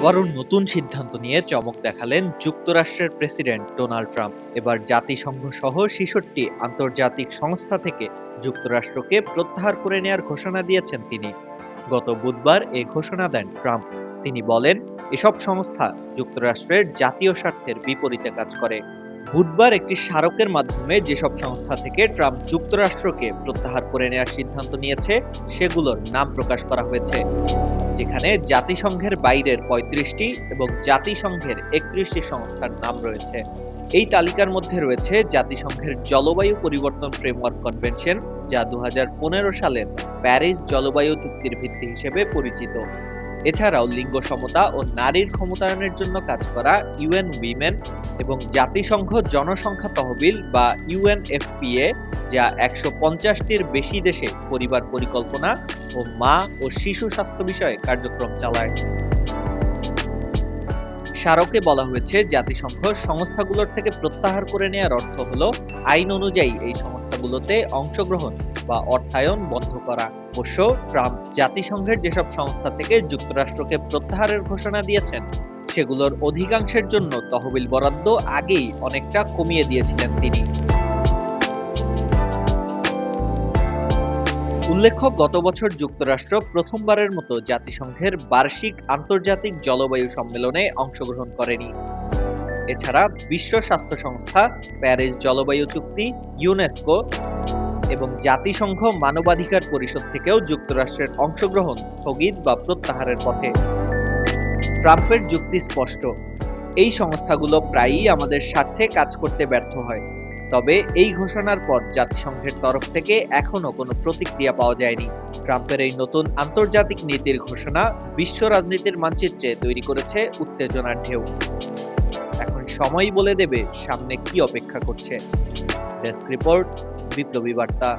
আবারও নতুন সিদ্ধান্ত নিয়ে চমক দেখালেন যুক্তরাষ্ট্রের প্রেসিডেন্ট ডোনাল্ড ট্রাম্প। এবার জাতিসংঘ সহ ৬৬টি আন্তর্জাতিক সংস্থা থেকে যুক্তরাষ্ট্রকে প্রত্যাহার করে নেয়ার ঘোষণা দিয়েছেন তিনি। গত বুধবার এই ঘোষণা দেন ট্রাম্প। তিনি বলেন, এসব সংস্থা যুক্তরাষ্ট্রের জাতীয় স্বার্থের বিপরীতে কাজ করে। বুধবার একটি স্মারকের মাধ্যমে যেসব সংস্থা থেকে ট্রাম্প যুক্তরাষ্ট্রকে প্রত্যাহার করে নেওয়ার সিদ্ধান্ত নিয়েছে সেগুলোর নাম প্রকাশ করা হয়েছে, যেখানে জাতিসংঘের বাইরের ৩৫টি এবং জাতিসংঘের ৩১টি সংস্থার নাম রয়েছে। এই তালিকার মধ্যে রয়েছে জাতিসংঘের জলবায়ু পরিবর্তন ফ্রেমওয়ার্ক কনভেনশন, যা ২০১৫ সালের প্যারিস জলবায়ু চুক্তির ভিত্তি হিসেবে পরিচিত। এছাড়াও লিঙ্গ সমতা ও নারীর ক্ষমতায়নের জন্য কাজ করা ইউএন উইমেন এবং জাতিসংঘ জনসংখ্যা তহবিল বা ইউএনএফপিএ, যা ১৫০টির বেশি দেশে পরিবার পরিকল্পনা ও মা ও শিশু স্বাস্থ্য বিষয়ে কার্যক্রম চালায়। স্মারকে বলা হয়েছে, জাতিসংঘ সংস্থাগুলোর থেকে প্রত্যাহার করে নেওয়ার অর্থ হলো আইন অনুযায়ী এই সংস্থাগুলোতে অংশগ্রহণ বা অর্থায়ন বন্ধ করা। অবশ্য ট্রাম্প জাতিসংঘের যেসব সংস্থা থেকে যুক্তরাষ্ট্রকে প্রত্যাহারের ঘোষণা দিয়েছেন সেগুলোর অধিকাংশের জন্য তহবিল বরাদ্দ আগেই অনেকটা কমিয়ে দিয়েছিলেন তিনি। উল্লেখ্য, গত বছর যুক্তরাষ্ট্র প্রথমবারের মতো জাতিসংঘের বার্ষিক আন্তর্জাতিক জলবায়ু সম্মেলনে অংশগ্রহণ করেনি। এছাড়া বিশ্ব স্বাস্থ্য সংস্থা, প্যারিস জলবায়ু চুক্তি, ইউনেস্কো এবং জাতিসংঘ মানবাধিকার পরিষদ থেকেও যুক্তরাষ্ট্রের অংশগ্রহণ স্থগিত বা প্রত্যাহারের পথে। ট্রাম্পের যুক্তি স্পষ্ট, এই সংস্থাগুলো প্রায়ই আমাদের স্বার্থে কাজ করতে ব্যর্থ হয়। তবে এই ঘোষণার পর জাতিসংঘের তরফ থেকে এখনো কোনো প্রতিক্রিয়া পাওয়া যায়নি। ট্রাম্পের এই নতুন আন্তর্জাতিক নীতির ঘোষণা বিশ্ব রাজনীতির মানচিত্রে তৈরি করেছে উত্তেজনার ঢেউ। এখন সময়ই বলে দেবে সামনে কি অপেক্ষা করছে। ডেস্ক রিপোর্ট, বিপ্লবী বার্তা।